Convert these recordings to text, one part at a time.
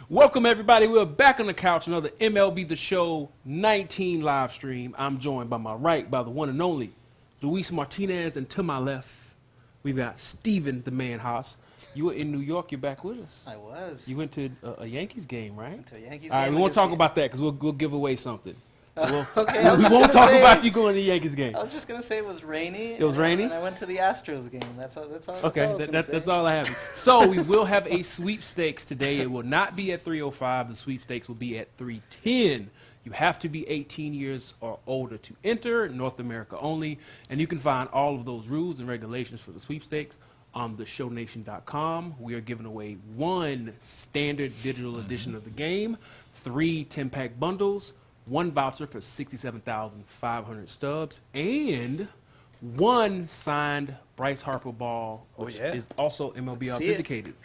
Welcome, everybody. We're back on the couch. Another MLB The Show 19 live stream. I'm joined by my right by the one and only Luis Martinez, and to my left, we've got Steven the Man Haas. You were in New York. You're back with us. I was. You went to a Yankees game, right? Went to a Yankees All right, game. we won't talk about that because we'll give away something. So Okay, we won't talk about you going to the Yankees game. I was just gonna say it was rainy. It was rainy? And I went to the Astros game. That's all. Okay, that's all I have. So we will have a sweepstakes today. It will not be at 3:05. The sweepstakes will be at 3:10. You have to be 18 years or older to enter, North America only. And you can find all of those rules and regulations for the sweepstakes on theshownation.com. We are giving away one standard digital edition of the game, 3 10-pack bundles, 1 voucher for 67,500 stubs, and 1 signed Bryce Harper ball, which is also MLB authenticated.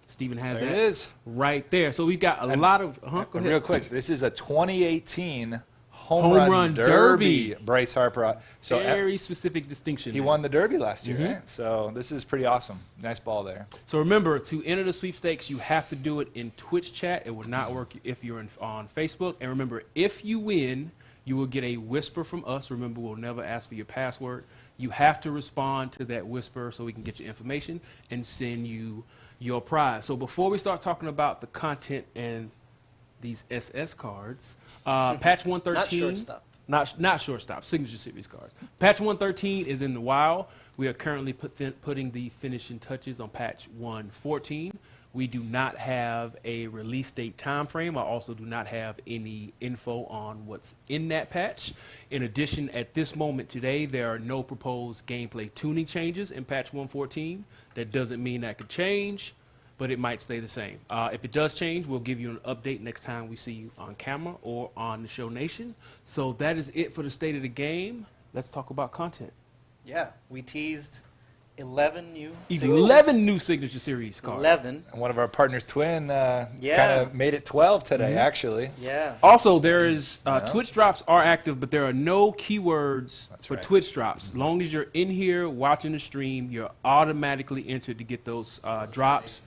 Steven has there that it is. right there. So we've got a lot of... Go ahead. Real quick, this is a 2018 home run derby. Bryce Harper. So very specific distinction. He won the derby last year, right? So this is pretty awesome. Nice ball there. So remember, to enter the sweepstakes, you have to do it in Twitch chat. It will not work if you're on Facebook. And remember, if you win, you will get a whisper from us. Remember, we'll never ask for your password. You have to respond to that whisper so we can get your information and send you your prize. So before we start talking about the content and these SS cards, patch 113. Not shortstop. Not shortstop, signature series cards. Patch 113 is in the wild. We are currently putting the finishing touches on patch 114. We do not have a release date time frame. I also do not have any info on what's in that patch. In addition, at this moment today, there are no proposed gameplay tuning changes in patch 114. That doesn't mean that could change, but it might stay the same. If it does change, we'll give you an update next time we see you on camera or on the Show Nation. So that is it for the state of the game. Let's talk about content. Yeah, we teased 11 new. 11 new signature series cards. 11. And one of our partners, Twin, kind of made it 12 today, actually. Yeah. Also, there is Twitch drops are active, but there are no keywords for right. Twitch drops. As long as you're in here watching the stream, you're automatically entered to get those drops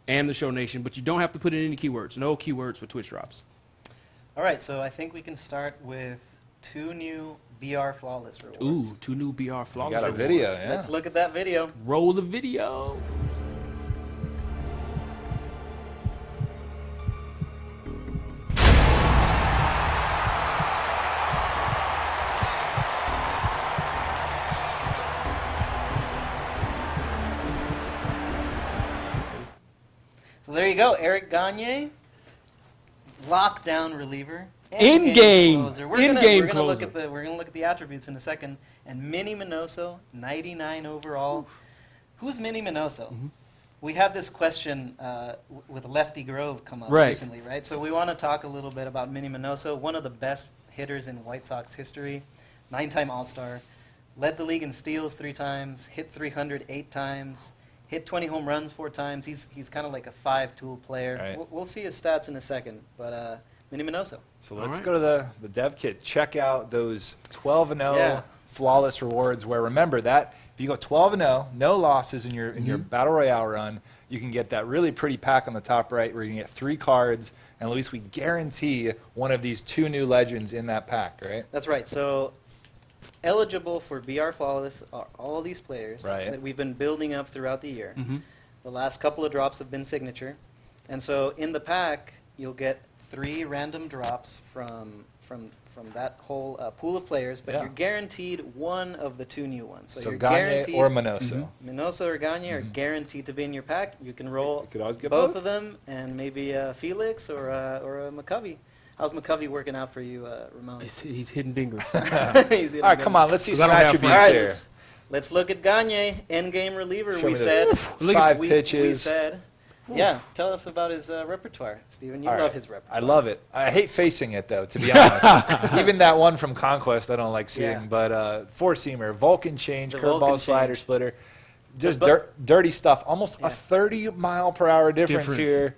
and the Show Nation, but you don't have to put in any keywords. No keywords for Twitch drops. All right, so I think we can start with 2 new BR Flawless rewards. Ooh, 2 new BR Flawless. Got a video, yeah. Let's look at that video. Roll the video. So there you go, Eric Gagne, lockdown reliever. In-game closer. closer. We're gonna look at the attributes in a second. And Minnie Minoso, 99 overall. Who's Minnie Minoso? We had this question with Lefty Grove come up recently, right? So we want to talk a little bit about Minnie Minoso, one of the best hitters in White Sox history, 9-time All-Star, led the league in steals 3 times, hit 300 8 times, hit 20 home runs 4 times. He's kind of like a 5-tool player. Right. We'll see his stats in a second, but Minnie Minoso. So let's go to the dev kit. Check out those 12-0 flawless rewards where, remember, that if you go 12-0, no losses in your Battle Royale run, you can get that really pretty pack on the top right where you can get 3 cards, and at least we guarantee one of these 2 new legends in that pack, right? That's right. So eligible for BR Flawless are all these players that we've been building up throughout the year. The last couple of drops have been signature. And so in the pack, you'll get 3 random drops from that whole pool of players, but you're guaranteed 1 of the 2 new ones. So you're Gagne guaranteed or Minoso. Minoso or Gagne are guaranteed to be in your pack. You can roll You could always get both of them, and maybe Felix or a McCovey. How's McCovey working out for you, Ramon? He's hitting dingers. All All right, come on. Let's see some I don't have attributes All right, here. let's look at Gagne, endgame reliever. Show We me said those 5 pitches. We said, yeah. Tell us about his repertoire, Steven. You love his repertoire. I love it. I hate facing it, though, to be honest. Even that one from Conquest I don't like seeing. But 4-seamer, Vulcan change, curveball, slider, splitter. Just dirty stuff. Almost a 30-mile-per-hour difference here.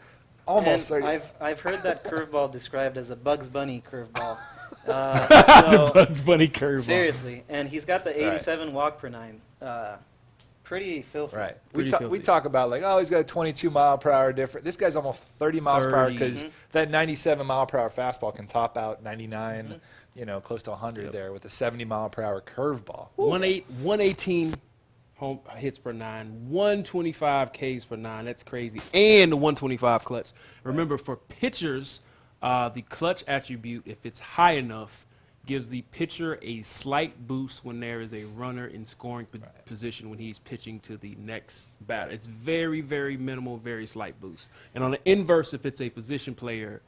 Almost 30. I've heard that curveball described as a Bugs Bunny curveball. The Bugs Bunny curveball. Seriously. And he's got the 87 walk per 9. pretty filthy. Right. Pretty We filthy. talk about like, oh, he's got a 22 mile per hour difference. This guy's almost 30 miles per hour because that 97 mile per hour fastball can top out 99, you know, close to 100 there with a 70 mile per hour curveball. 118 home hits per 9, 125 Ks per 9. That's crazy. And the 125 clutch. Remember, for pitchers, the clutch attribute, if it's high enough, gives the pitcher a slight boost when there is a runner in scoring position when he's pitching to the next batter. It's very, very minimal, very slight boost. And on the inverse, if it's a position player,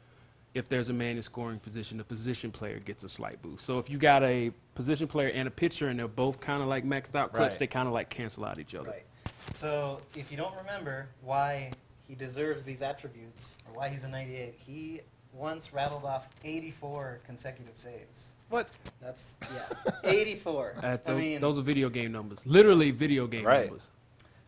if there's a man in scoring position, the position player gets a slight boost. So if you got a position player and a pitcher and they're both kind of like maxed out clutch, they kind of like cancel out each other. Right. So if you don't remember why he deserves these attributes or why he's a 98, he once rattled off 84 consecutive saves. What? That's, 84. I mean, those are video game numbers. Literally video game numbers.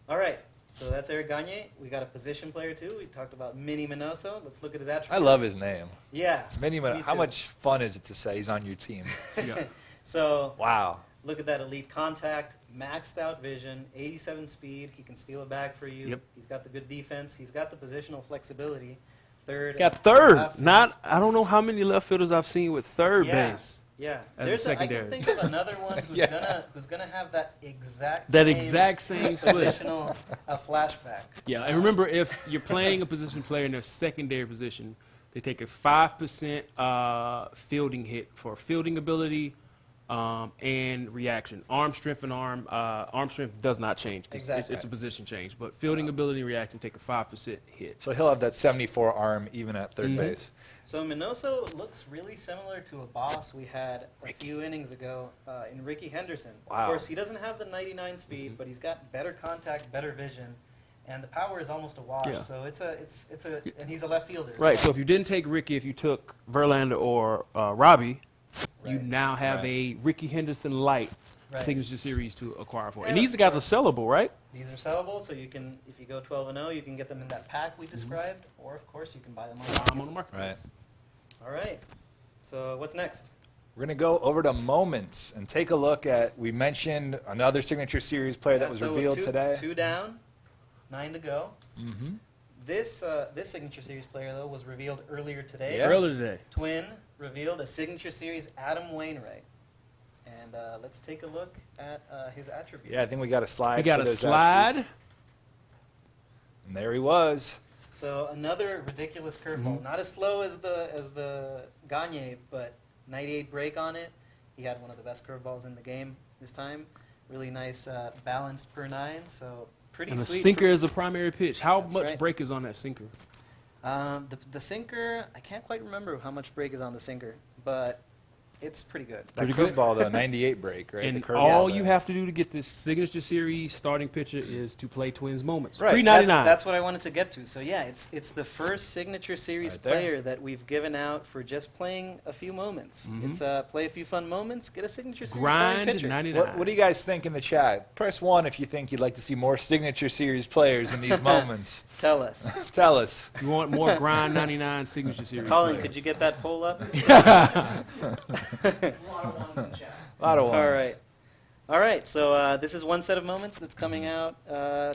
All right. So that's Eric Gagne. We got a position player, too. We talked about Minnie Minoso. Let's look at his attributes. I love his name. Yeah. How much fun is it to say he's on your team? Yeah. So Wow. look at that elite contact, maxed out vision, 87 speed. He can steal it back for you. Yep. He's got the good defense. He's got the positional flexibility. Third. Got third. Left. I don't know how many left fielders I've seen with third base. Yeah, As a I can secondary. think of another one who's gonna have that exact same split. positional flashback. Yeah, and remember, if you're playing a position player in their secondary position, they take a 5% fielding hit for fielding ability and reaction. Arm strength does not change. Exactly. It's a position change, but fielding ability and reaction take a 5% hit. So he'll have that 74 arm even at third base. So Minoso looks really similar to a boss we had a few innings ago in Ricky Henderson. Wow. Of course, he doesn't have the 99 speed, but he's got better contact, better vision, and the power is almost a wash. Yeah. So and he's a left fielder. Right. So if you didn't take Ricky, if you took Verlander or Robbie, you Right. now have a Ricky Henderson light Right. signature series to acquire for. And And these guys are sellable, right? These are sellable, so you can, if you go 12-0, you can get them in that pack we described, or of course you can buy them I'm on the market. Right. All right. So what's next? We're going to go over to moments and take a look at, we mentioned another signature series player that was So revealed today. 2 down, 9 to go. Mm-hmm. This signature series player though was revealed earlier today. Yeah. Earlier today. Twin revealed a signature series Adam Wainwright, and let's take a look at his attributes. Yeah, I think we got a slide. We got for a those slide. attributes. And there he was. So another ridiculous curveball, not as slow as the Gagne, but 98 break on it. He had one of the best curveballs in the game this time. Really nice balance per 9, so pretty And the sweet. sinker is a primary pitch. How That's much right. break is on that sinker? The sinker, I can't quite remember how much break is on the sinker, but it's pretty good. That Pretty good. curveball, though, 98 break, right? And The curveball all there. you have to do to get this signature series starting pitcher is to play Twins moments. Right. $3.99. That's what I wanted to get to. So yeah, it's the first signature series Right there. player that we've given out for just playing a few moments. Mhm. It's play a few fun moments, get a signature series Grind starting pitcher. 99. What do you guys think in the chat? Press 1 if you think you'd like to see more signature series players in these moments. Tell us. Tell us. You want more grind 99 signature series? Colin, players. could you get that poll up? A lot of ones. All right. So this is one set of moments that's coming out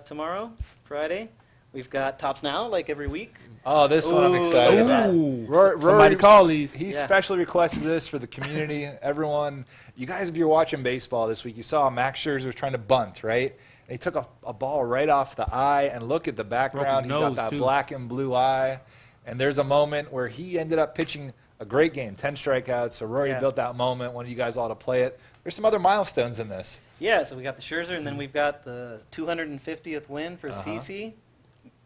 tomorrow, Friday. We've got Tops Now, like every week. Oh, this one I'm excited about. Ooh, Rory- somebody call these. He Yeah. specially requested this for the community. Everyone, you guys, if you're watching baseball this week, you saw Max Scherzer was trying to bunt, right? And he took a ball right off the eye, and look at the background. He's got nose, that too. black and blue eye. And there's a moment where he ended up pitching a great game, 10 strikeouts. So Rory Yeah. built that moment. Wanted you guys all to play it. There's some other milestones in this. Yeah. So we got the Scherzer, and then we've got the 250th win for CC.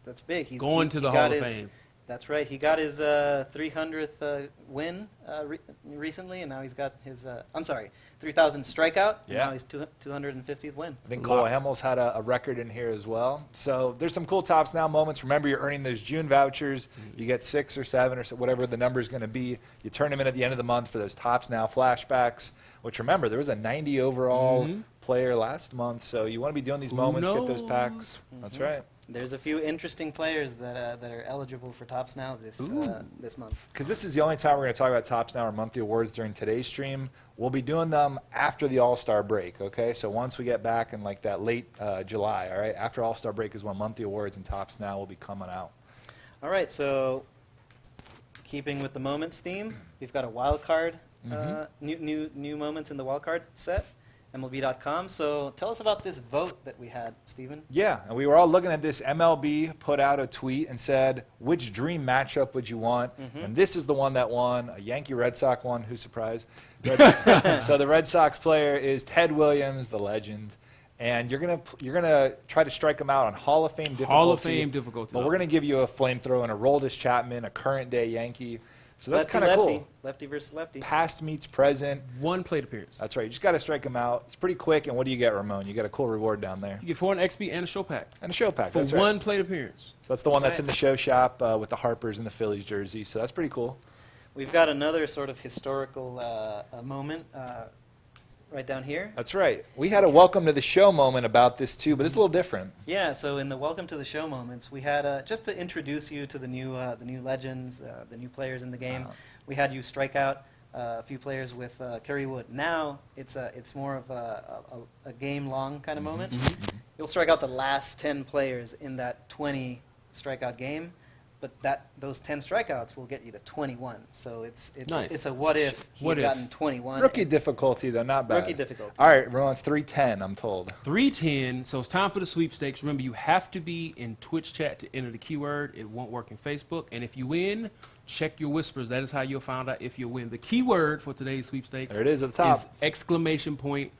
That's big. He's Going he to the got Hall of his- Fame. That's right. He got his 300th win recently, and now he's got his, 3,000 strikeout, and Yeah. now he's 250th win. I think Wow. Cole Hamels had a record in here as well. So there's some cool Tops Now moments. Remember, you're earning those June vouchers. You get 6 or 7 or so, whatever the number is going to be. You turn them in at the end of the month for those Tops Now flashbacks, which remember, there was a 90 overall player last month. So you want to be doing these moments, get those packs. That's right. There's a few interesting players that are eligible for Tops Now this month. Because this is the only time we're going to talk about Tops Now or monthly awards during today's stream. We'll be doing them after the All-Star break, okay? So once we get back in like that late July, all right? After All-Star break is when monthly awards and Tops Now will be coming out. All right, so keeping with the moments theme, we've got a wild card, new moments in the wild card set. MLB.com. So tell us about this vote that we had, Stephen. Yeah, and we were all looking at this. MLB put out a tweet and said, which dream matchup would you want? And this is the one that won, a Yankee-Red Sox one. Who's surprised? So the Red Sox player is Ted Williams, the legend. And you're gonna try to strike him out on Hall of Fame difficulty. Hall of Fame difficulty. But we're going to give you a flamethrower and a Roldis Chapman, a current-day Yankee. So that's kind of cool. Lefty versus lefty. Past meets present. One plate appearance. That's right. You just got to strike them out. It's pretty quick. And what do you get, Ramon? You get a cool reward down there. You get 4 an XP and a show pack. And a show pack. For that's one right. plate appearance. So that's the one that's in the show shop with the Harpers and the Phillies jersey. So that's pretty cool. We've got another sort of historical moment right down here. That's right. We had a welcome to the show moment about this too, but it's a little different. Yeah, so in the welcome to the show moments, we had just to introduce you to the new legends, the new players in the game. We had you strike out a few players with Kerry Wood. Now it's more of a game-long kind of moment. You'll strike out the last 10 players in that 20 strikeout game, but those 10 strikeouts will get you to 21. So it's nice. it's a what if he had gotten 21. Rookie difficulty though, not bad. Rookie difficulty. All right, Ramon's 310, I'm told. 310. So it's time for the sweepstakes. Remember, you have to be in Twitch chat to enter the keyword. It won't work in Facebook. And if you win, check your whispers. That is how you'll find out if you win. The keyword for today's sweepstakes There it is at the top. is exclamation point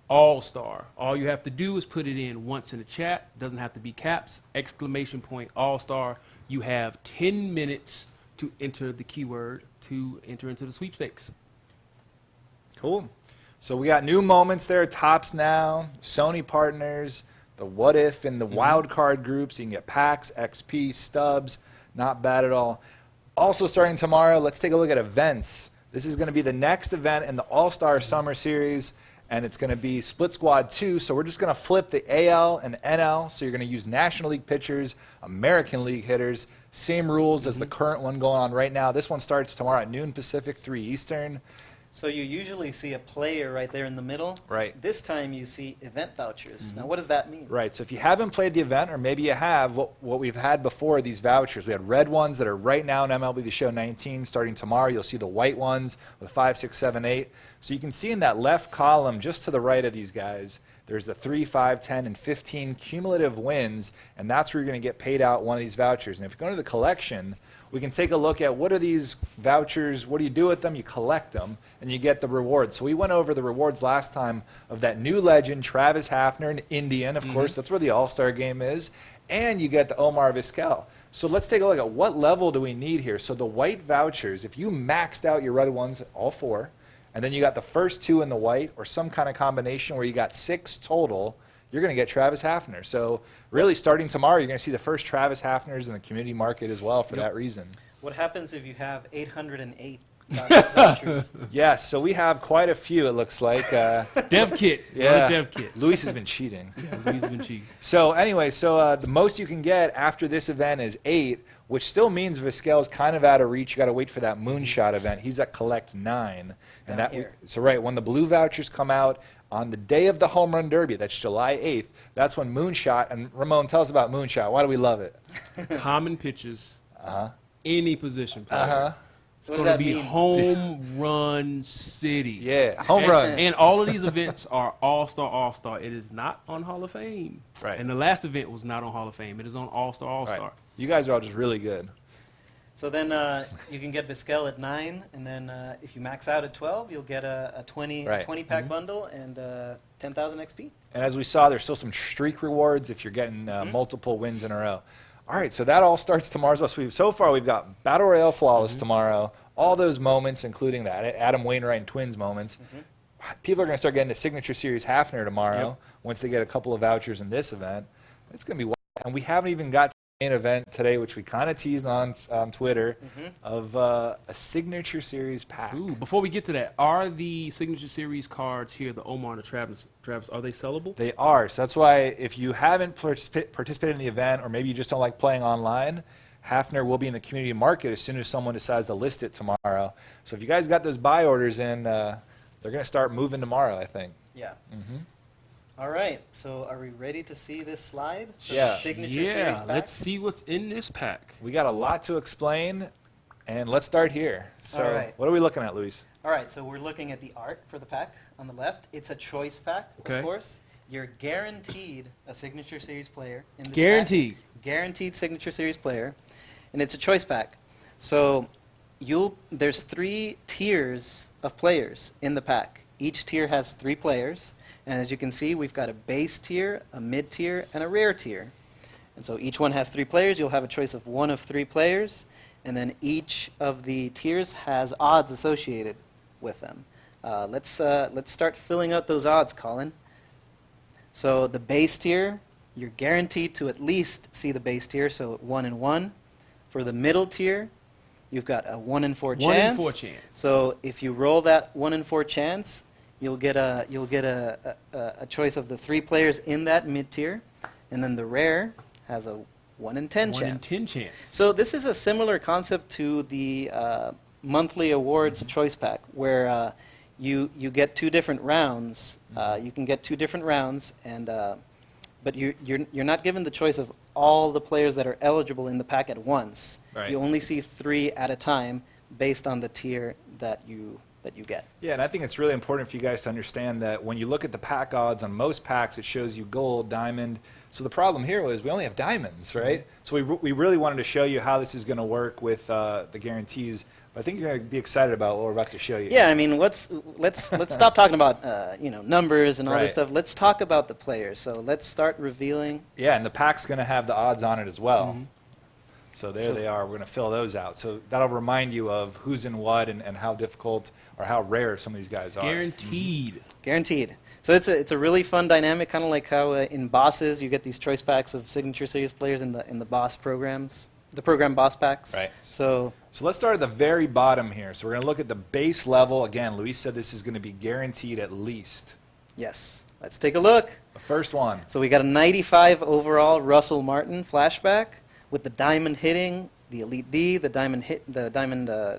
All-Star. All you have to do is put it in once in the chat. Doesn't have to be caps. Exclamation point All-Star. You have 10 minutes to enter the keyword to enter into the sweepstakes. Cool. So we got new moments there, Tops Now, Sony partners, the what if and the wild card groups. You can get packs, XP, stubs. Not bad at all. Also starting tomorrow, let's take a look at events. This is going to be the next event in the All-Star Summer Series, and it's going to be Split Squad 2. So we're just going to flip the AL and NL. So you're going to use National League pitchers, American League hitters, same rules as the current one going on right now. This one starts tomorrow at noon Pacific, 3 Eastern. So you usually see a player right there in the middle. Right. This time you see event vouchers. Now what does that mean? Right. So if you haven't played the event, or maybe you have, what we've had before are these vouchers. We had red ones that are right now in MLB The Show 19. Starting tomorrow, you'll see the white ones with 5, 6, 7, 8. So you can see in that left column, just to the right of these guys, there's the 3, 5, 10, and 15 cumulative wins, and that's where you're going to get paid out one of these vouchers. And if you go to the collection, we can take a look at what are these vouchers, what do you do with them? You collect them, and you get the rewards. So we went over the rewards last time of that new legend, Travis Hafner, an Indian. Of course, that's where the All-Star game is. And you get the Omar Vizquel. So let's take a look at what level do we need here. So the white vouchers, if you maxed out your red ones, all 4, and then you got the first 2 in the white, or some kind of combination where you got 6 total, you're going to get Travis Hafner. So really starting tomorrow, you're going to see the first Travis Hafners in the community market as well for that reason. What happens if you have 808 vouchers? Yes, so we have quite a few, it looks like. Dev kit. Yeah. Dev kit. Luis has been cheating. Luis has been cheating. So anyway, the most you can get after this event is 8, which still means Vizquel's kind of out of reach. You got to wait for that moonshot event. He's at collect 9. And so right, when the blue vouchers come out on the day of the Home Run Derby, that's July 8th, that's when moonshot, and Ramon, tell us about moonshot. Why do we love it? Common pitches. Any position player. It's What going does to that be mean? home run city. Yeah, home runs. And all of these events are All-Star. It is not on Hall of Fame. Right. And the last event was not on Hall of Fame. It is on All-Star. Right. You guys are all just really good. So then you can get Vizquel at 9, and then if you max out at 12, you'll get a 20-pack bundle and 10,000 XP. And as we saw, there's still some streak rewards if you're getting multiple wins in a row. All right, so that all starts tomorrow's sweep. So far, we've got Battle Royale Flawless tomorrow, all those moments, including that Adam Wainwright and Twins moments. People are going to start getting the Signature Series Hafner tomorrow once they get a couple of vouchers in this event. It's going to be wild. And we haven't even got main event today, which we kind of teased on Twitter, of a Signature Series pack. Ooh, before we get to that, are the Signature Series cards here, the Omar and the Travis, are they sellable? They are. So that's why if you haven't participated in the event, or maybe you just don't like playing online, Hafner will be in the community market as soon as someone decides to list it tomorrow. So if you guys got those buy orders in, they're going to start moving tomorrow, I think. Yeah. All right. So are we ready to see this slide? For Yeah. The Signature Series pack? Let's see what's in this pack. We got a lot to explain, and let's start here. So All right. what are we looking at, Luis? All right. So we're looking at the art for the pack on the left. It's a choice pack, Okay. of course. You're guaranteed a Signature Series player in this Guaranteed. pack. Guaranteed Signature Series player. And it's a choice pack. So there's 3 tiers of players in the pack. Each tier has 3 players. And as you can see, we've got a base tier, a mid tier, and a rare tier. And so each one has 3 players. You'll have a choice of 1 of 3 players. And then each of the tiers has odds associated with them. Let's start filling out those odds, Colin. So the base tier, you're guaranteed to at least see the base tier, so 1 in 1. For the middle tier, you've got a 1 in 4 chance. 1 in 4 chance. So if you roll that 1 in 4 chance, you'll get a choice of the 3 players in that mid tier, and then the rare has a 1 in 10 chance. 1 in 10 chance. So this is a similar concept to the monthly awards choice pack, where you get 2 different rounds. You can get 2 different rounds, and but you're not given the choice of all the players that are eligible in the pack at once. Right. You only see 3 at a time based on the tier that you get. Yeah, and I think it's really important for you guys to understand that when you look at the pack odds on most packs, it shows you gold, diamond. So the problem here was we only have diamonds, right? So we really wanted to show you how this is going to work with the guarantees. But I think you're going to be excited about what we're about to show you. Yeah, I mean, let's stop talking about numbers and all Right. this stuff. Let's talk about the players. So let's start revealing. Yeah, and the pack's going to have the odds on it as well. So there they are. We're going to fill those out. So that'll remind you of who's in what and how difficult or how rare some of these guys are. Guaranteed. Guaranteed. So it's a really fun dynamic, kind of like how in bosses you get these choice packs of Signature Series players in the boss programs, the program boss packs. Right. So let's start at the very bottom here. So we're going to look at the base level. Again, Luis said this is going to be guaranteed at least. yes, let's take a look. The first one. So we got a 95 overall Russell Martin flashback with the diamond hitting, the elite D, the diamond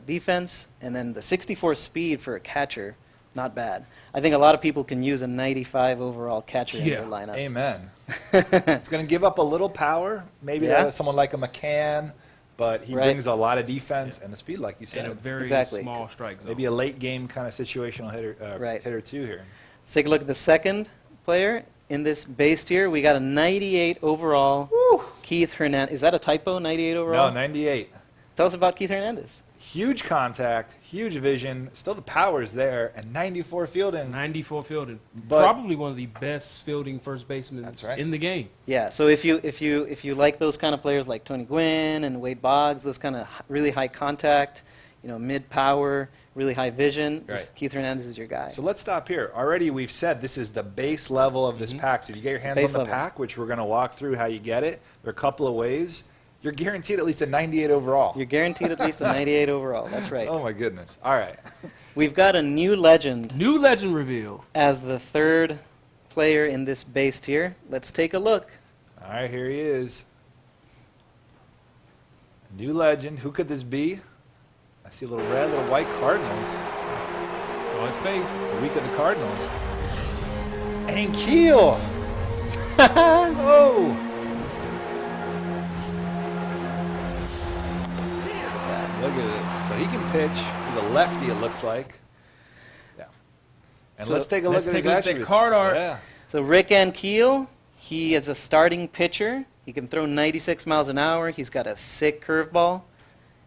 defense, and then the 64 speed for a catcher. Not bad. I think a lot of people can use a 95 overall catcher in their lineup. Amen. It's going to give up a little power, maybe Yeah. to someone like a McCann, but he Right. brings a lot in defense and the speed, like you And a said. very Exactly. small strike zone. Maybe a late game kind of situational Right. hitter too here. Let's take a look at the second player in this base tier. We got a 98 overall Keith Hernandez. Is that a typo, 98 overall? No, 98. Tell us about Keith Hernandez. Huge contact, huge vision, still the power's there, and 94 fielding. 94 fielding. But- Probably one of the best fielding first basemen That's right. in the game. Yeah, so if you like those kind of players like Tony Gwynn and Wade Boggs, those kind of really high contact, mid power, really high vision, Right. Keith Hernandez is your guy. So let's stop here. Already we've said this is the base level of this pack. So if you get your hands base on the level. pack, which we're going to walk through how you get it, there are a couple of ways. You're guaranteed at least a 98 overall. You're guaranteed at least a 98 overall. That's right. Oh my goodness. All right. We've got a new legend New legend reveal. as the third player in this base tier. Let's take a look. All right, here he is. New legend. Who could this be? I see a little red, little white Cardinals. Saw his face. It's the week of the Cardinals. And Keel. Oh. Look at it. So he can pitch. He's a lefty, it looks like. Yeah. And So let's take a look let's at take his a look at that attributes. card art. Yeah. So Rick Ankiel, he is a starting pitcher. He can throw 96 miles an hour. He's got a sick curveball.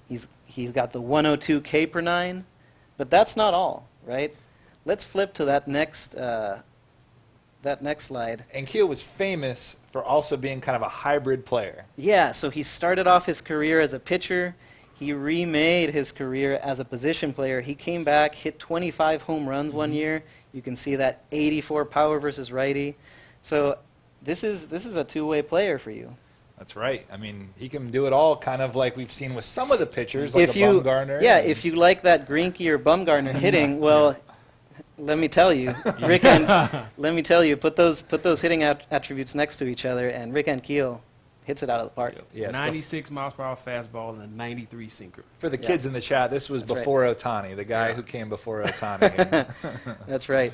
He's got the 102 K per 9. But that's not all, right? Let's flip to that next slide. And Keel was famous for also being kind of a hybrid player. Yeah, so he started off his career as a pitcher. He remade his career as a position player. He came back, hit 25 home runs one year. You can see that 84 power versus righty. So this is a two-way player for you. That's right. I mean, he can do it all, kind of like we've seen with some of the pitchers, like Bumgarner. Yeah, if you like that Greinke or Bumgarner hitting, well, let me tell you, put those hitting attributes next to each other, and Rick Ankiel hits it out of the park. Yes, 96 miles per hour fastball and a 93 sinker. For the kids in the chat, this was before Ohtani, the guy who came before Ohtani. That's right.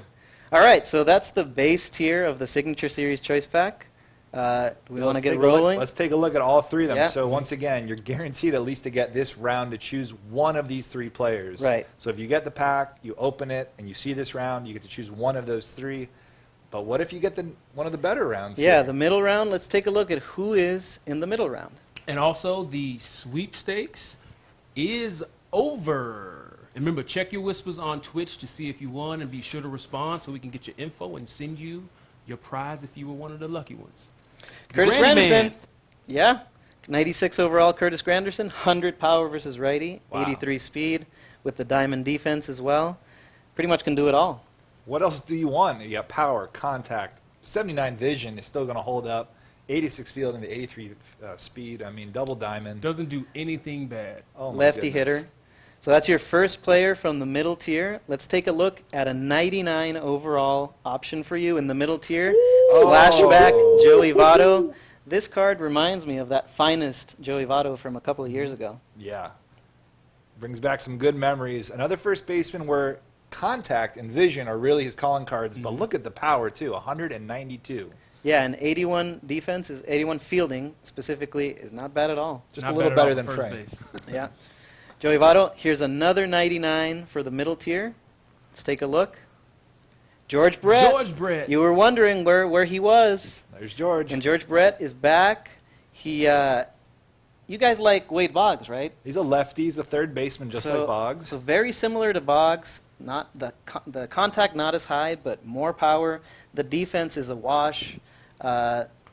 All right, so that's the base tier of the Signature Series Choice Pack. We want to get rolling. Let's take a look at all three of them. Yeah. So once again, you're guaranteed at least to get this round to choose one of these three players. Right. So if you get the pack, you open it, and you see this round, you get to choose one of those three. But what if you get one of the better rounds? Yeah, here? the middle round. Let's take a look at who is in the middle round. And also, the sweepstakes is over. And remember, check your whispers on Twitch to see if you won, and be sure to respond so we can get your info and send you your prize if you were one of the lucky ones. Curtis Granderson. Yeah. 96 overall, Curtis Granderson. 100 power versus righty. Wow. 83 speed with the diamond defense as well. Pretty much can do it all. What else do you want? You got power, contact, 79 vision is still going to hold up, 86 field and the 83 speed. I mean, double diamond. Doesn't do anything bad. Oh, my Lefty goodness. hitter. So that's your first player from the middle tier. Let's take a look at a 99 overall option for you in the middle tier. Flashback Joey Votto. This card reminds me of that finest Joey Votto from a couple of years ago. Yeah. Brings back some good memories. Another first baseman where contact and vision are really his calling cards, but look at the power, too, 192. Yeah, and 81 defense, 81 fielding specifically is not bad at all. Just Not a little bad at all better than for Frank. first base. Yeah. Joey Votto, here's another 99 for the middle tier. Let's take a look. George Brett. George Brett. You were wondering where he was. There's George. And George Brett is back. He, you guys like Wade Boggs, right? He's a lefty. He's a third baseman, just like Boggs. So very similar to Boggs. Not the contact not as high, but more power. The defense is a wash.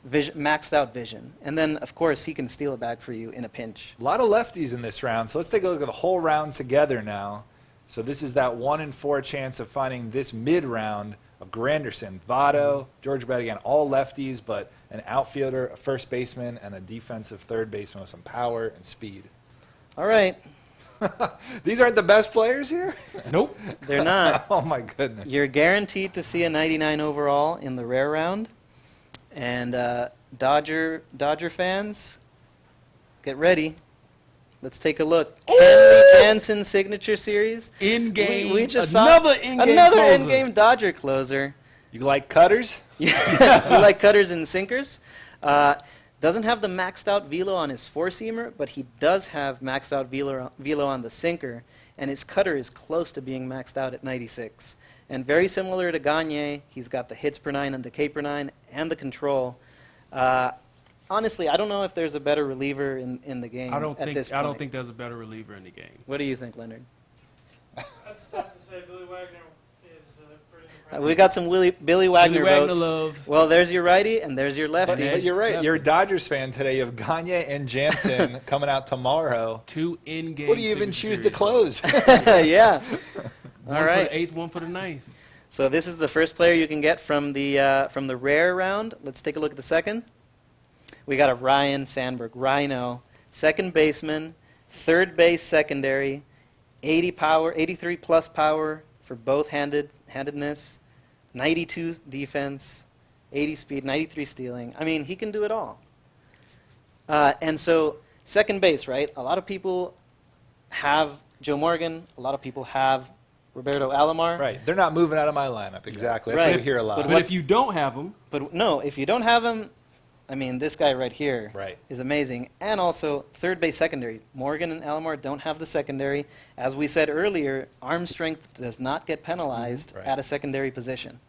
Maxed out vision. And then, of course, he can steal a bag for you in a pinch. A lot of lefties in this round, so let's take a look at the whole round together now. So this is that 1 in 4 chance of finding this mid-round of Granderson, Votto, George Brett, again, all lefties, but an outfielder, a first baseman, and a defensive third baseman with some power and speed. All right. These aren't the best players here? Nope. They're not. Oh, my goodness. You're guaranteed to see a 99 overall in the rare round. And Dodger fans, get ready. Let's take a look. Kenley Jansen Signature Series. In-game. We just another saw in-game another closer. in-game Dodger closer. You like cutters? Yeah, we like cutters and sinkers. Doesn't have the maxed out velo on his four-seamer, but he does have maxed out velo on the sinker, and his cutter is close to being maxed out at 96. And very similar to Gagne, he's got the hits per 9 and the K per 9 and the control. Honestly, I don't know if there's a better reliever in the game I don't at this point. I don't think there's a better reliever in the game. What do you think, Leonard? That's tough to say. Billy Wagner is pretty impressive. We got some Billy Wagner Billy Wagner votes. love. Well, there's your righty and there's your lefty. But you're right. Yep. You're a Dodgers fan today. You have Gagne and Jansen coming out tomorrow. 2 in-game. What do you even choose to close? Yeah. One All for right. the 8th, one for the 9th. So this is the first player you can get from the rare round. Let's take a look at the second. We got a Ryan Sandberg, Rhino, second baseman, third base secondary, 80 power, 83 plus power for both handedness, 92 defense, 80 speed, 93 stealing. I mean, he can do it all. And so second base, right? A lot of people have Joe Morgan. A lot of people have Roberto Alomar. Right. They're not moving out of my lineup. Exactly. That's Right. what we hear a lot. But if you don't have them, But no, if you don't have him, I mean, this guy right here is Right. amazing. And also, third base secondary. Morgan and Alomar don't have the secondary. As we said earlier, arm strength does not get penalized Right. at a secondary position.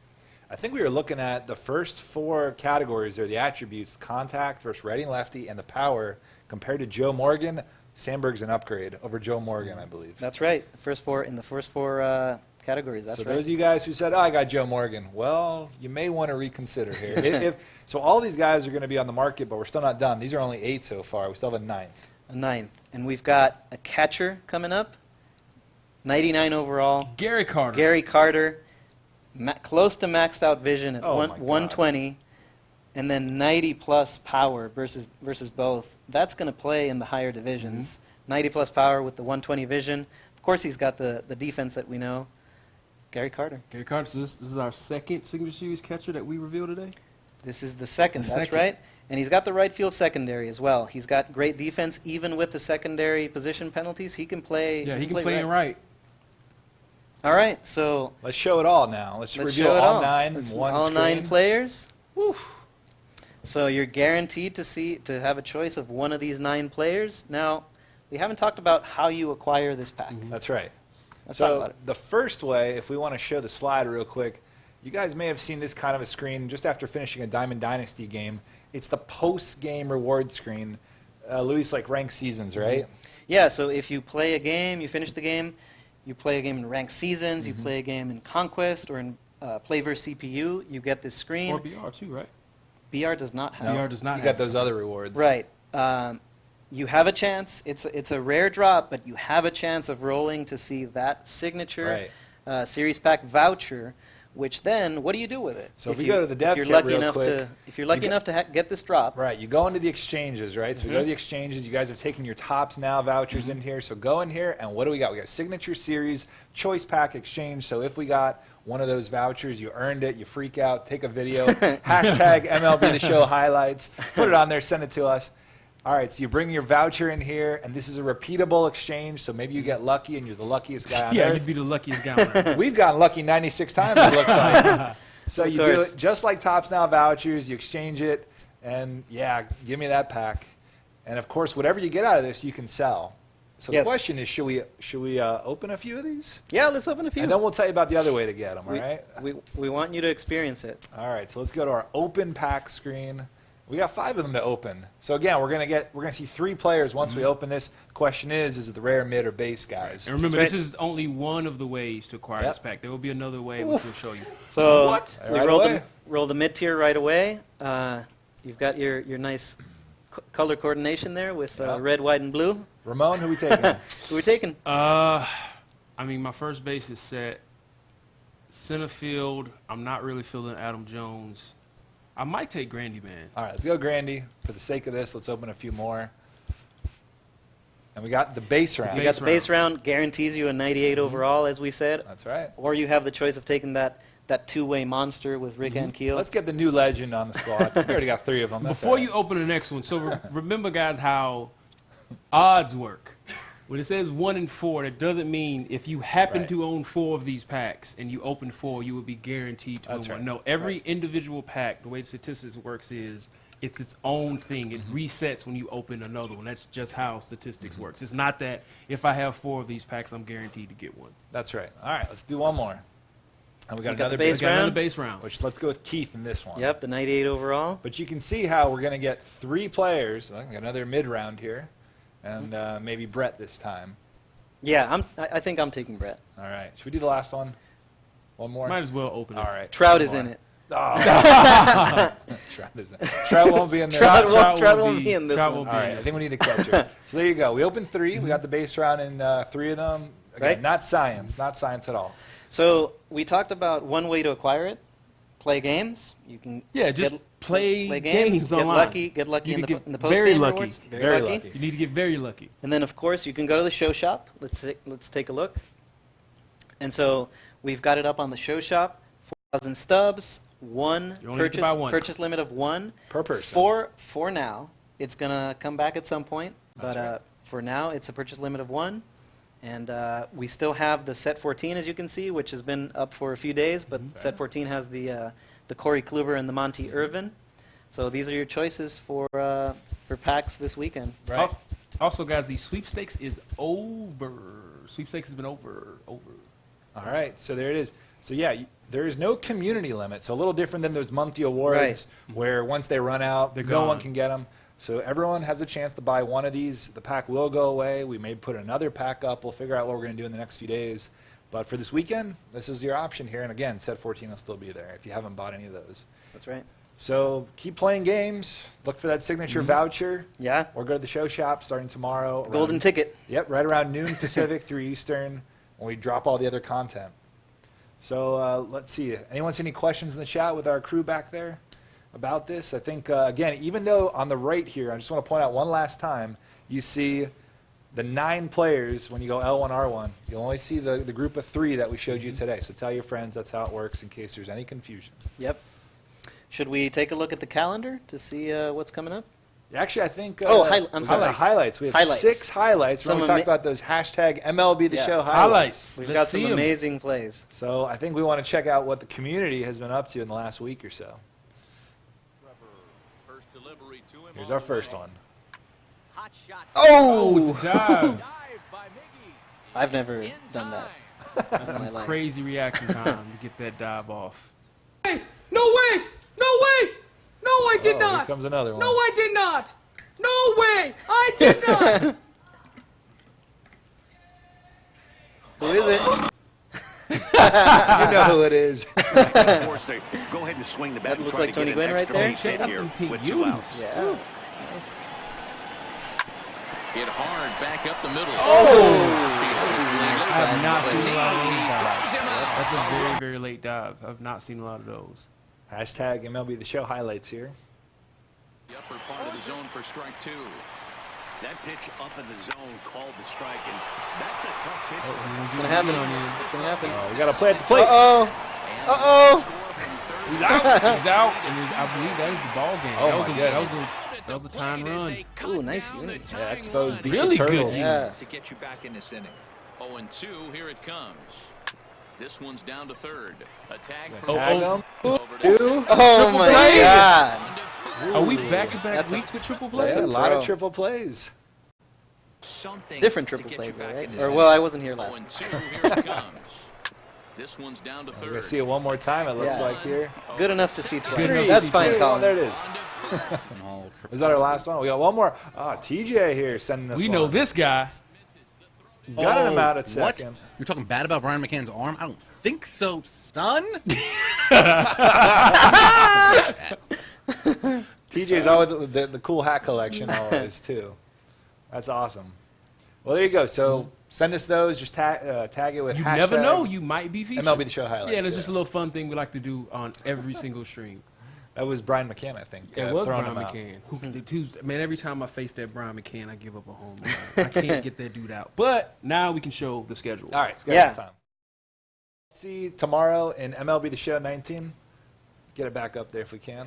I think we were looking at the first 4 categories or the attributes, the contact versus righty and lefty, and the power. Compared to Joe Morgan, Sandberg's an upgrade over Joe Morgan, I believe. That's right. In the first four categories. That's so right. those of you guys who said, "Oh, I got Joe Morgan," well, you may want to reconsider here. So all these guys are going to be on the market, but we're still not done. These are only 8 so far. We still have a 9th. A 9th. And we've got a catcher coming up. 99 overall. Gary Carter. Gary Carter. Close to maxed out vision at Oh, my God. 120. and then 90-plus power versus both. That's going to play in the higher divisions. 90-plus power with the 120 vision. Of course, he's got the defense that we know. Gary Carter. Gary Carter. So this is our second Signature Series catcher that we reveal today? This is the second, that's second. right. And he's got the right field secondary as well. He's got great defense, even with the secondary position penalties. He can play. Yeah, he can play in right. All right, so Let's show it all now. Let's reveal show it all 9 in one all screen. 9 players. Woo. So you're guaranteed to have a choice of one of these 9 players. Now, we haven't talked about how you acquire this pack. That's right. Let's talk about So it. the first way, if we want to show the slide real quick, you guys may have seen this kind of a screen just after finishing a Diamond Dynasty game. It's the post-game reward screen. Luis, like ranked seasons, right? Yeah, so if you play a game, you finish the game, you play a game in ranked seasons, you play a game in Conquest or in Play vs. CPU, you get this screen. Or BR too, right? BR does not have BR does not You have got those other rewards. Right. You have a chance. It's a rare drop, but you have a chance of rolling to see that signature series pack voucher. Which then, what do you do with it? So if we go to the dev if you're kit lucky real enough quick, if you're lucky enough to get this drop, Right, you go into the exchanges, right? So we go to the exchanges. You guys have taken your Tops Now vouchers in here. So go in here, and what do we got? We got Signature Series, Choice Pack Exchange. So if we got one of those vouchers, you earned it, you freak out, take a video, hashtag MLB The Show highlights, put it on there, send it to us. All right, so you bring your voucher in here, and this is a repeatable exchange, so maybe you get lucky, and you're the luckiest guy on Yeah, earth. you'd be the luckiest guy on earth. We've gotten lucky 96 times, it looks like. So Of you do course. it just like Tops Now vouchers. You exchange it, and yeah, give me that pack. And of course, whatever you get out of this, you can sell. So Yes. the question is, should we open a few of these? yeah, let's open a few. And then we'll tell you about the other way to get them. All right. We want you to experience it. All right. So let's go to our open pack screen. We got 5 of them to open. So again, we're gonna see 3 players once we open this. The question is it the rare, mid, or base guys? And remember, That's this is only one of the ways to acquire this pack. There will be another way which we'll show you. So What? we Right roll away. the mid tier right away. You've got your nice color coordination there with Yeah. red, white, and blue. Ramon, who we taking? Who we're taking? I mean, my first base is set. Center field, I'm not really feeling Adam Jones. I might take Grandy, man. All right, let's go Grandy. For the sake of this, let's open a few more. And we got the base round. You got the base round, guarantees you a 98 overall, as we said. That's right. Or you have the choice of taking that two-way monster with Rick Ankiel. Let's get the new legend on the squad. We already got 3 of them. That's Before all right. you open the next one, so remember, guys, how odds work. When it says 1 in 4, that doesn't mean if you happen Right. to own 4 of these packs and you open 4, you will be guaranteed to win That's one. right. No, every Right. individual pack, the way statistics works is it's its own thing. It resets when you open another one. That's just how statistics works. It's not that if I have 4 of these packs, I'm guaranteed to get one. That's right. All right, let's do one more. And we got We got another the base We got another round. base round. which let's go with Keith in this one. Yep, the 98 overall. But you can see how we're going to get 3 players. I got another mid round here, and maybe Brett this time. Yeah, I think I'm taking Brett. All right. Should we do the last one? One more. Might as well open it. All right. Trout one is more. in it. Oh. Trout is in. Trout won't be in there. Trout won't be in this Trout one. won't All be right, in I this think we need a catcher. So there you go. We opened 3. We got the base round in 3 of them. Again, Right. not science at all. So we talked about one way to acquire it: play games. You can Yeah, just play games, games get online. lucky, get lucky You in can the get post very game lucky. rewards. Very lucky. You need to get very lucky. And then, of course, you can go to the show shop. Let's take a look. And so we've got it up on the show shop. 4,000 stubs, one You only get to buy one. purchase limit of 1 Per person. For now. It's gonna come back at some point, That's but right. for now, it's a purchase limit of 1. And we still have the set 14, as you can see, which has been up for a few days. But set 14 has the Corey Kluber and the Monty Irvin. So these are your choices for packs this weekend. Right. Also, guys, the sweepstakes is over. Sweepstakes has been over. All right, so there it is. So yeah, there is no community limit. So a little different than those monthly awards where once they run out, They're no one gone. can get them. So everyone has a chance to buy one of these. The pack will go away. We may put another pack up. We'll figure out what we're going to do in the next few daws. But for this weekend, this is your option here. And again, set 14 will still be there if you haven't bought any of those. That's right. So keep playing games. Look for that signature voucher. Yeah. Or go to the show shop starting tomorrow. Golden around- ticket. Yep, right around noon Pacific through Eastern when we drop all the other content. So let's see. Anyone see any questions in the chat with our crew back there? about this. I think, again, even though on the right here, I just want to point out one last time, you see the 9 players when you go L1, R1. You'll only see the group of 3 that we showed you today. So tell your friends that's how it works in case there's any confusion. Yep. Should we take a look at the calendar to see what's coming up? Actually, I think I'm sorry. the highlights. We have Highlights. 6 highlights. We're going to talk about those hashtag MLB The Show highlights. We've Let's got see some 'em. amazing plays. So I think we want to check out what the community has been up to in the last week or so. Here's our first one. Oh! Dive. I've never done that. That's in my some life. crazy reaction time to get that dive off. Hey, no way! No way! No, I did Here not! comes another one. No, I did not! No way! I did not! Who is it? You know who it is. Go ahead and swing the bat. That looks like Tony Gwynn right there. Hit here Pink with 2 unis. outs. Yeah. Nice. Hit hard back up the middle. I have not seen a lot of those dives. That's a very, very late dive. I've not seen a lot of those. Hashtag MLB The Show highlights here. The upper part of the zone for strike 2. That pitch up in the zone called the strike, and that's a tough pitch. It's going to happen. It's going to happen. We got to play at the plate. Uh-oh. Uh-oh. He's out. He's out, and I believe that is the ball game. Oh, that was my a, goodness. that was a time run. Ooh, nice unit. Yeah, Expos beat Really the good. Turtles. Yeah. To get you back in this inning. 0-2, here it comes. This one's down to third. A tag Oh, from Tag oh. 'em. over to Two. Oh, my play. God. Are we back-to-back That's a- weeks with triple plays? Yeah, a lot of throw. triple plays. Something Different to triple get you plays, though, back right? in this Or, inning. well, I wasn't here last 0-2, here it comes. This one's down to We're third. going to see it one more time, it looks Yeah. like here. Good enough to see twice. Good enough to That's see fine, Two. Oh, Colin. there it is. Is that our last one? We got one more. TJ here sending us We one. know this guy. Got him out at What? second. You're talking bad about Brian McCann's arm? I don't think so, son. TJ's always the cool hat collection always, too. That's awesome. Well, there you go. So send us those. Just tag it with You hashtag never know. You might be featured. MLB The Show highlights. Yeah, and it's just a little fun thing we like to do on every single stream. That was Brian McCann, I think. It was throwing Brian him out. McCann. Man, every time I face that Brian McCann, I give up a home run. I can't get that dude out. But now we can show the schedule. All right, schedule Yeah. time. See tomorrow in MLB The Show 19. Get it back up there if we can.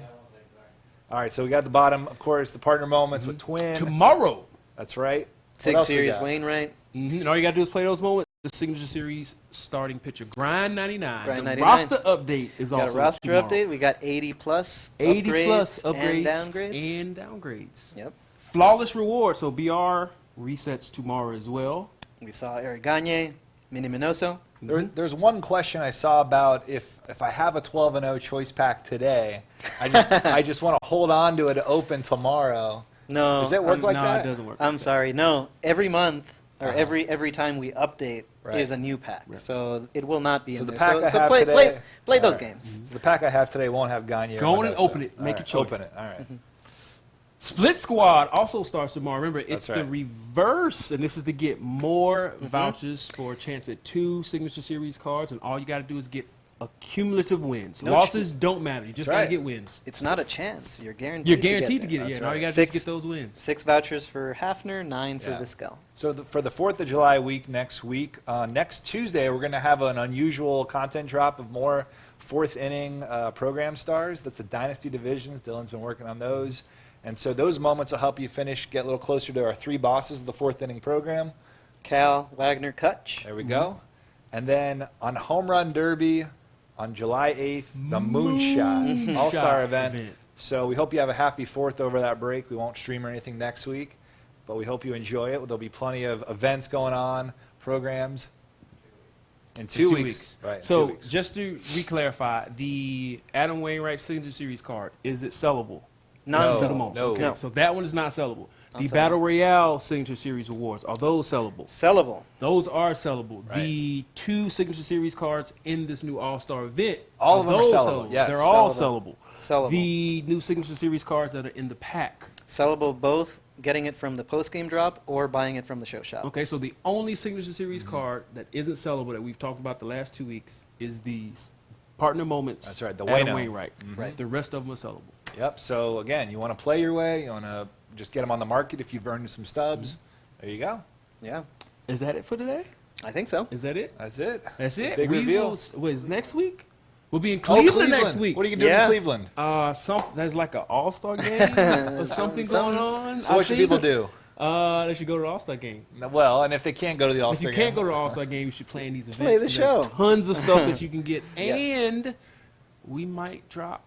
All right, so we got the bottom, of course, the partner moments with Twin. Tomorrow. That's right. What Six else we series got? Wainwright. And all you got to do is play those moments. The signature series starting pitcher, Grind 99. Grind the 99. roster update is We got also a roster tomorrow. update. We got 80 plus 80 upgrades plus upgrades and downgrades. and downgrades. Yep. Flawless reward. So BR resets tomorrow as well. We saw Eric Gagne, Minnie Minoso. There's one question I saw about if I have a 12-0 choice pack today, I just want to hold on to it to open tomorrow. No, Does it work like no, that? it doesn't work. I'm like that. sorry. No, every month or Uh-huh. every time we update Right. is a new pack. So it will not be So in the there. pack I so have play, today- play those All right. games. The pack I have today won't have Gagne. or Go on and Minoso. open it. All Make a right, choice. Open it. All right. Split Squad also starts tomorrow. Remember, it's That's the right. reverse, and this is to get more vouchers for a chance at 2 Signature Series cards, and all you got to do is get accumulative wins. No Losses don't matter. You just That's got to right. get wins. It's not a chance. You're guaranteed. You're guaranteed to there. get it. That's Yeah, and all you right. got to do is Six- get those wins. 6 vouchers for Hafner, 9 for Yeah. Vizquel. So for the 4th of July week next week, next Tuesday, we're going to have an unusual content drop of more 4th inning program stars. That's the Dynasty divisions. Dylan's been working on those. And so those moments will help you get a little closer to our 3 bosses of the 4th inning program. Cal, Wagner, Kutch. There we go. And then on Home Run Derby on July 8th, the Moonshot All-Star event. So we hope you have a happy 4th over that break. We won't stream or anything next week, but we hope you enjoy it. There'll be plenty of events going on, programs. In 2 weeks. Right, in So 2 weeks. just to re-clarify, the Adam Wainwright Signature Series card, is it sellable? Non To the sellable. most. No. Okay, No. so that one is not sellable. The sellable. Battle Royale Signature Series awards, are those sellable? Sellable. Those are sellable. Right. The 2 Signature Series cards in this new All-Star event, All of them are those sellable, yes. They're all Sellable. sellable. Sellable. The new Signature Series cards that are in the pack. Sellable both getting it from the post-game drop or buying it from the show shop. Okay, so the only Signature Series card that isn't sellable that we've talked about the last 2 weeks is the Partner moments. That's right, the Adam Wayno. Wainwright. Right. The rest of them are sellable. Yep. So again, you want to play your way. You want to just get them on the market if you've earned some stubs. There you go. Yeah, Is that it for today? I think so. Is that it? That's it. That's it. Big we reveal. Will, what is next week? We'll be in Oh, Cleveland next week. What are you doing Yeah. in Cleveland? There's like an All-Star game or something going on. So what should people do? They should go to the All-Star game. Well, and if they can't go to the If All-Star you game, can't go to the All-Star game, you should play in these events. Play the 'cause there's show. Tons of stuff that you can get, Yes. and we might drop.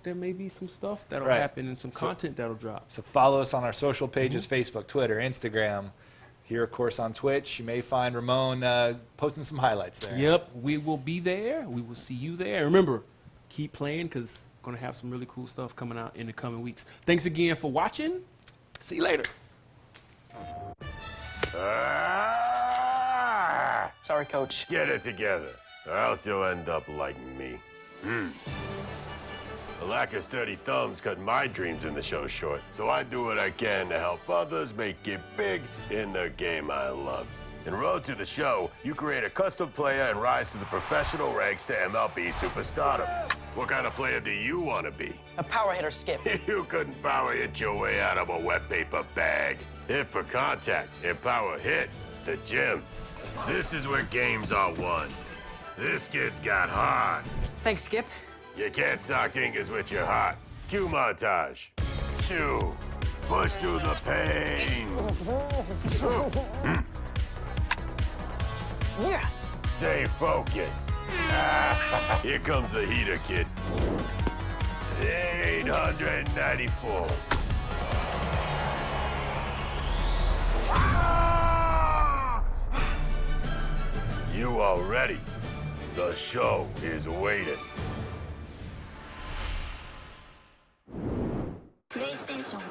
There may be some stuff that'll Right. happen and some content that'll drop. So follow us on our social pages, Facebook, Twitter, Instagram. Here, of course, on Twitch. You may find Ramon posting some highlights there. Yep, we will be there. We will see you there. Remember, keep playing because we're going to have some really cool stuff coming out in the coming weeks. Thanks again for watching. See you later. Sorry, Coach. Get it together, or else you'll end up like me. A lack of sturdy thumbs cut my dreams in the show short, so I do what I can to help others make it big in the game I love. In Road to the Show, you create a custom player and rise to the professional ranks to MLB superstardom. What kind of player do you want to be? A power hitter, Skip. You couldn't power hit your way out of a wet paper bag. Hit for contact and power hit the gym. This is where games are won. This kid's got heart. Thanks, Skip. You can't sock dingus with your heart. Cue montage. Chew. Push through the pain. Yes. Stay focused. Here comes the heater, kid. 894. You are ready. The show is waiting. PlayStation